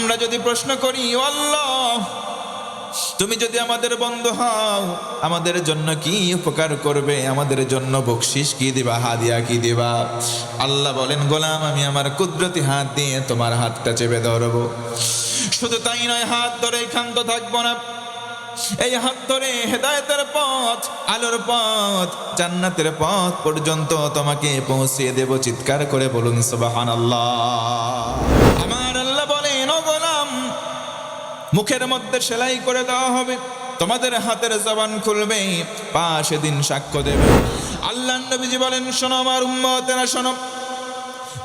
আমরা যদি প্রশ্ন করি, ও আল্লাহ, তুমি যদি আমাদের বন্ধু হও, আমাদের জন্য কি উপকার করবে, আমাদের জন্য বকশিশ কি দিবা, হাদিয়া কি দিবা? আল্লাহ বলেন, গোলাম, আমি আমার কুদরতি হাত দিয়ে তোমার হাতটা চেপে ধরবো। শুধু তাই নয়, হাত ধরে ক্ষান্ত থাকবো না, এই হাত ধরে হেদায়েতের পথ, আলোর পথ, জান্নাতের পথ পর্যন্ত তোমাকে পৌঁছিয়ে দেব। চিৎকার করে বলুন সুবহানাল্লাহ। আমার আল্লাহ বলেন, ও গোলাম, মুখের মধ্যে সেলাই করে দেওয়া হবে, তোমাদের হাতের জবান খুলবে, পা সেদিন সাক্ষ্য দেবে। আল্লাহর নবীজি বলেন, শোনো আমার উম্মতেরা, শোনো,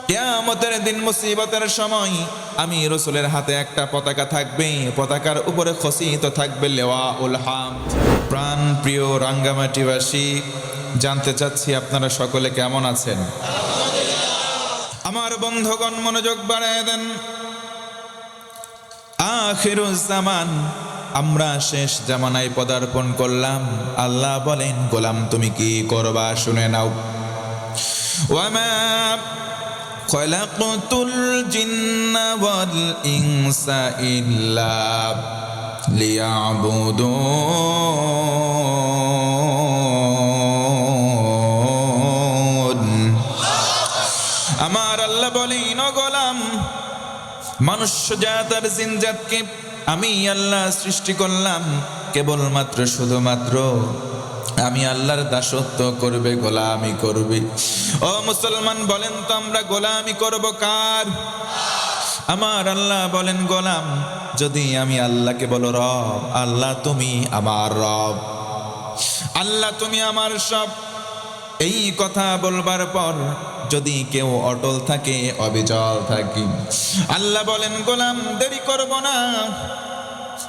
কিয়ামতের দিন মুসিবতের সময় আমি রাসূলের হাতে একটা পতাকা থাকবে, পতাকার উপরে খচিত থাকবে লিওয়াউল হামদ। প্রাণ প্রিয় রাঙ্গামাটিবাসী, জানতে চাচ্ছি আপনারা সকলে কেমন আছেন? আমার বন্ধুগণ, মনোযোগ বাড়ায় দেন। আখিরুজ জামান, আমরা শেষ জামানায় পদার্পণ করলাম। আল্লাহ বলেন, গোলাম, তুমি কি করবা শুনে নাও। ওয়ামা খলাকতুল জিন্না ওয়াল ইনসা ইল্লা লিয়াবুদুন। আমার আল্লাহ বলেন, ও গোলাম, মনুষ্য জাত আর জিন জাতকে আমি আল্লাহ সৃষ্টি করলাম কেবলমাত্র, শুধুমাত্র আমি আল্লাহর দাসত্ব করবে, গোলামি করবে। ও মুসলমান, বলেন তো আমরা গোলামি করব কার? আমার আল্লাহ বলেন, গোলাম, যদি আমি আল্লাহকে বলো রব, আল্লাহ তুমি আমার রব, আল্লাহ তুমি আমার সব, এই কথা বলবার পর যদি কেউ অটল থাকে, অবিচল থাকে, আল্লাহ বলেন, গোলাম, দেরি করব না,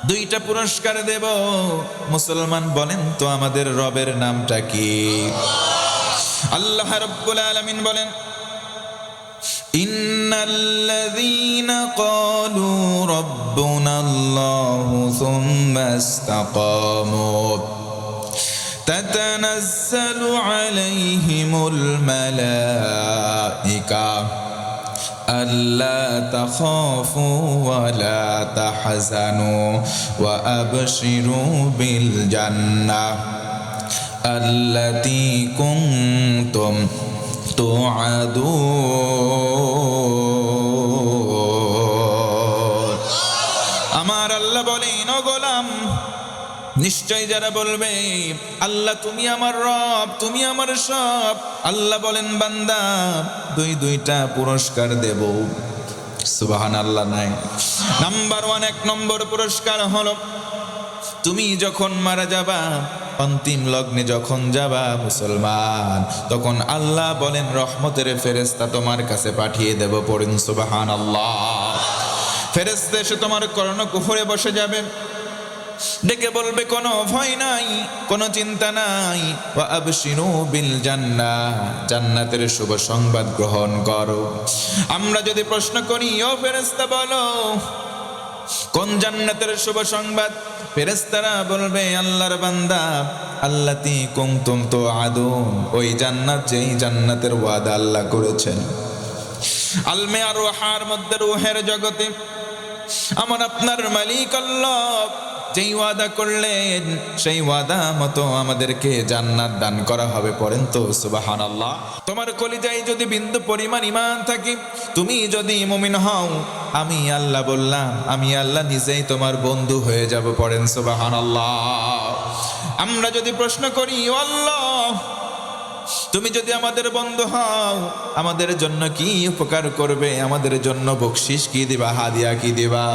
দুইটা পুরস্কার দেব। মুসলমান, বলেন তো আমাদের রবের নামটা কি? আল্লাহ রাব্বুল আলামিন বলেন, ইন্নাল্লাযীনা ক্বালু রাব্বুনাল্লাহু সুম্মা ইসতাকামু তাতানাজ্জালু আলাইহিমুল মালায়েকা আল্লা তাখাফু ওয়া লা তাহজানু ওয়া আবশিরু বিল জান্নাহ আল্লাতী কুনতুম তুআদুন। আমার আল্লাহ বলেন, ও গোলাম, নিশ্চয় যারা বলবে আল্লাহ তুমি আমার রব, তুমি আমার সব, আল্লাহ বলেন, বান্দা, দুইটা পুরস্কার দেব। সুবহানাল্লাহ। নাই নাম্বার 1, 1 নম্বর পুরস্কার হলো, তুমি যখন মারা যাবা, অন্তিম লগ্নে যখন যাবা মুসলমান, তখন আল্লাহ বলেন, রহমতের ফেরেশতা তোমার কাছে পাঠিয়ে দেব। পড়ুন সুবহানাল্লাহ। ফেরেশতা এসে তোমার কর্ণকুহরে বসে যাবে, ডেকে বলবে, কোনো ভয় নাই, কোনো চিন্তা নাই, ওয়া আবশিরু বিল জান্নাহ, জান্নাতের শুভ সংবাদ গ্রহণ করো। আমরা যদি প্রশ্ন করি, ও ফেরেশতা বলো, কোন জান্নাতের শুভ সংবাদ? ফেরেশতারা বলবে, আল্লাহর বান্দা, আল্লাতী কুনতুম তুআদুন, ওই জান্নাত, যেই জান্নাতের ওয়াদা আল্লাহ করেছেন। আলমে আর রুহার মধ্যে, রুহের জগতে আমার আপনার মালিক আল্লাহ যেই ওয়াদা করলেন, সেই ওয়াদা মতো আমাদেরকে জান্নাত দান করা হবে। পড়েন তো সুবহানাল্লাহ। তোমার কলিজায় যদি বিন্দু পরিমাণ ঈমান থাকে, তুমি যদি মুমিন হও, আমি আল্লাহ বললাম, আমি আল্লাহ নিজেই তোমার বন্ধু হয়ে যাব। পড়েন সুবহানাল্লাহ। আমরা যদি প্রশ্ন করি, ও আল্লাহ, তুমি যদি আমাদের বন্ধু হও, আমাদের জন্য কি উপকার করবে, আমাদের জন্য বকশিশ কি দিবা, হাদিয়া কি দিবা?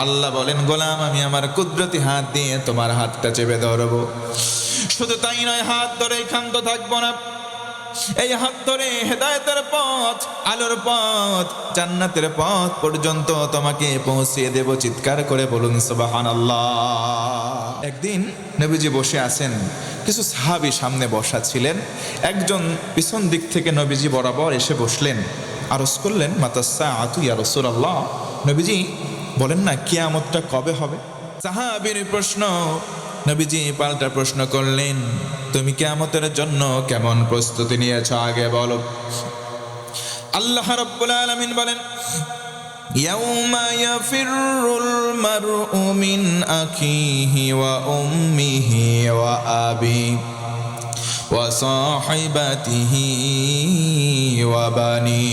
আল্লাহ বলেন, গোলাম, আমি আমার কুদরতি হাত দিয়ে তোমার হাতটা চেপে ধরবো। শুধু তাই নয়, হাত ধরে ক্ষান্ত থাকবো না, এই হাত ধরে হেদায়েতের পথ, আলোর পথ, জান্নাতের পথ পর্যন্ত তোমাকে পৌঁছিয়ে দেব। চিৎকার করে বলুন সুবহানাল্লাহ। একদিন নবীজি বসে আছেন, কিছু সাহাবী সামনে বসা ছিলেন। একজন পিছন দিক থেকে নবীজি বরাবর এসে বসলেন, আরজ করলেন, মাতাস-সাআতু ইয়া রাসূলুল্লাহ, নবীজি বলেন না, কিয়ামতটা কবে হবে? সাহাবীর প্রশ্ন, নবীজি পাল্টা প্রশ্ন করলেন, তুমি কিয়ামতের জন্য কেমন প্রস্তুতি নিয়েছো, আগে বলো। আল্লাহ রাব্বুল আলামিন বলেন, ইয়াউমা ইয়াফিরুল মারউ মিন আখিহি ওয়া উম্মিহি ওয়া আবি ওয়া সাহিবাতিহি ওয়া বানি।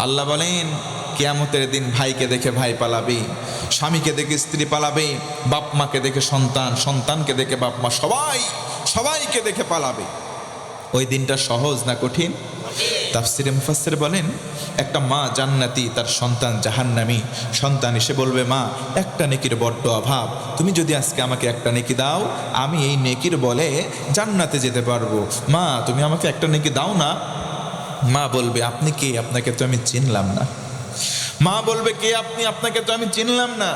আল্লাহ বলেন কিয়ামতের দিন ভাইকে দেখে ভাই পালাবে, স্বামীকে দেখে স্ত্রী পালাবে, বাপ মাকে দেখে সন্তান, সন্তানকে দেখে বাপ মা, সবাইকে দেখে পালাবে। ওই দিনটা সহজ না কঠিন? তাফসিরে মুফাসসির বলেন একটা মা জান্নাতি, তার সন্তান জাহান্নামী। সন্তান এসে বলবে, মা একটা নেকির বড্ড অভাব, তুমি যদি আজকে আমাকে একটা নেকি দাও, আমি এই নেকির বলে জান্নাতে যেতে পারবো। মা তুমি আমাকে একটা নেকি দাও না। মা বলবে, আপনি কে? আপনাকে তো আমি চিনলাম না। মা বলবে, কে আপনি? আপনাকে তো আমি চিনলাম না।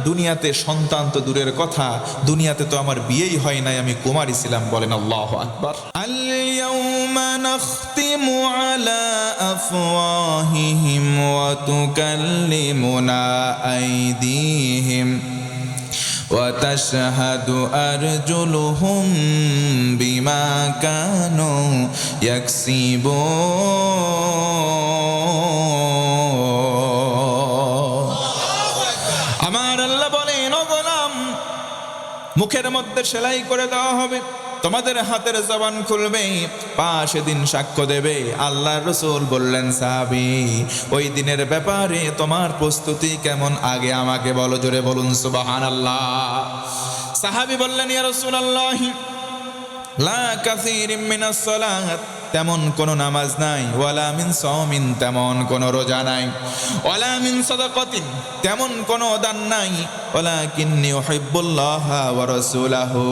দুনিয়াতে সন্তান তো দূরের কথা, দুনিয়াতে তো আমার বিয়েই হয় নাই, আমি কুমারী ছিলাম। বলেন আল্লাহু আকবার। আল ইয়াউমা নাখতিমু আলা আফওয়াহিহিম ওয়া তুকাল্লিমুনা আইদিহিম ওয়া তাশহাদু আরজুলুহুম বিমা কানু ইয়াকসিবুন। আমার আল্লাহ বলেন, ও গোলাম, মুখের মধ্যে সেলাই করে দেওয়া হবে, তোমাদের হাতের জবান খুলবে, পা সেদিন সাক্ষ্য দেবে। আল্লাহ রাসূল বললেন, সাহাবী ওই দিনের ব্যাপারে তোমার প্রস্তুতি কেমন আগে আমাকে বলো। জোরে বলুন সুবহানাল্লাহ। সাহাবী বললেন, ইয়া রাসূলুল্লাহ লা কাসীরিম মিনাস সালাত, তেমন কোন নামাজ নাই, ওয়ালা মিন সাওমিন, তেমন কোন রোজা নাই, ওয়ালা মিন সাদাকাতিন, তেমন কোন দান নাই, ওয়ালাকিন্নী উহিব্বুল্লাহ ওয়া রাসূলাহু,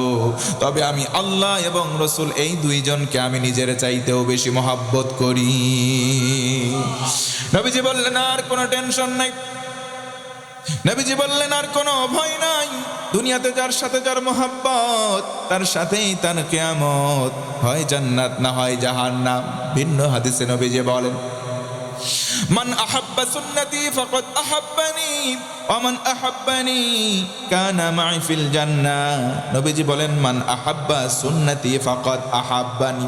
তবে আমি আল্লাহ এবং রাসূল এই দুইজনকে আমি নিজের চাইতেও বেশি মহব্বত করি। নবীজি বললেন, আর কোনো টেনশন নাই। নবীজি বললেন, আর কোনো ভয় নাই। দুনিয়াতে যার সাথে যার মহব্বত, তার সাথেই তার কিয়ামত, হয় জান্নাত না হয় জাহান্নাম। ভিন্ন হাদিসে নবীজি বলেন, মান আহাব্বা সুন্নতি ফাকাদ আহাব্বানি ওয়া মান আহাব্বানি কানা মাই ফিল জান্নাহ। নবীজি বলেন, মান আহাব্বা সুন্নতি ফাকাদ আহাব্বানি,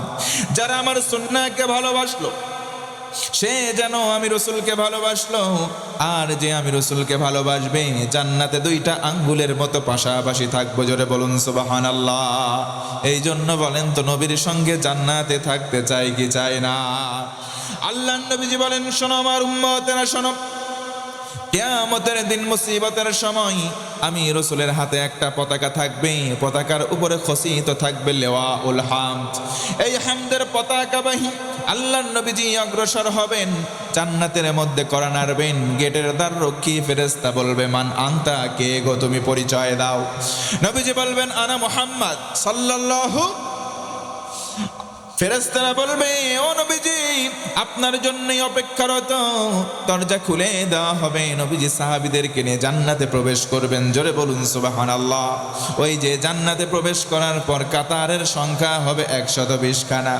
যারা আমার সুন্নাহকে ভালোবাসলো সে যেন আমি রাসূলকে ভালোবাসলো, আর যে আমি রাসূলকে ভালোবাসবে জান্নাতে দুইটা আঙ্গুলের মতো পাশাপাশি থাকবো। জোরে বলুন সুবহানাল্লাহ। এই জন্য বলেন তো, নবীর সঙ্গে জান্নাতে থাকতে চাই কি চাই না? আল্লাহর নবীজি বলেন, শোনো আমার উম্মতেরা, শোনো, কিয়ামতের দিন মুসিবতের সময় আমি রাসূলের হাতে একটা পতাকা থাকবে, পতাকার উপরে খচিত থাকবে লিওয়াউল হামদ। এই হামদের পতাকাবাহী আল্লাহর নবীজি অগ্রসর হবেন, জান্নাতের মধ্যে করা নাড়বেন। গেটের দ্বার রক্ষী ফেরেশতা বলবে, মান আনতা, কে গো তুমি, পরিচয় দাও। নবীজি বলবেন, আনা মুহাম্মদ সাল্লাল্লাহু। ফেরেশতারা বলবে, ও নবীজি আপনার জন্যই অপেক্ষারত। দরজা খুলে দেওয়া হবে, নবীজি সাহাবীদেরকে নিয়ে জান্নাতে প্রবেশ করবেন। জোরে বলুন সুবহানাল্লাহ। ওই যে জান্নাতে প্রবেশ করার পর কাতারের সংখ্যা হবে 120 খানা,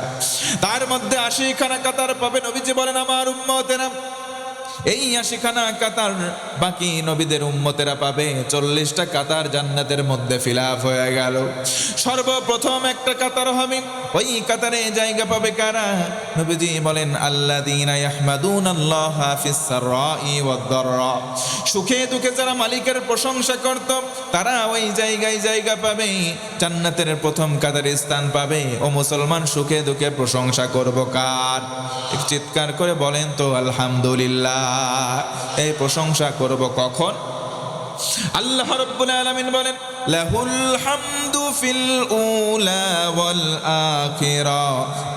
তার মধ্যে 80 খানা কাতার পাবে। নবীজি বলেন, আমার উম্মতেরা এই 80 খানা কাতার বাকি নবীদের উম্মতেরা পাবে। 40টা কাতার জান্নাতের মধ্যে ফিলাপ হয়ে গেল। সর্বপ্রথম একটা কাতার হবে, ওই কাতারে জায়গা পাবে কারা? নবীজি বলেন, আল্লাযীনা ইয়াহমাদুনাল্লাহা ফিস সাররাই ওয়াদ দাররা, সুখে দুঃখে যারা মালিকের প্রশংসা করত তারা ওই জায়গায় জায়গা পাবে, জান্নাতের প্রথম কাতারে স্থান পাবে। ও মুসলমান, সুখে দুঃখে প্রশংসা করব কার? এক চিৎকার করে বলেন তো আলহামদুলিল্লাহ। এই প্রশংসা করব কখন? আল্লাহ রাব্বুল আলামিন বলেন, লাহুল হামদু ফিল উলা ওয়াল আখিরা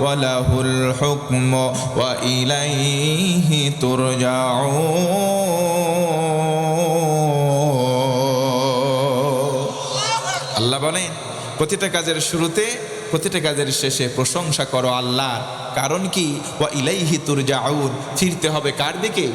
ওয়া লাহুল হুকমু ওয়া ইলাইহি তুরজাউন। আল্লাহ বলেন, প্রতিটা কাজের শুরুতে, প্রতিটা কাজের শেষে প্রশংসা করো আল্লাহর। কারণ কি? ওয়া ইলাইহি তুরজাউন, ফিরতে হবে কার দিকে?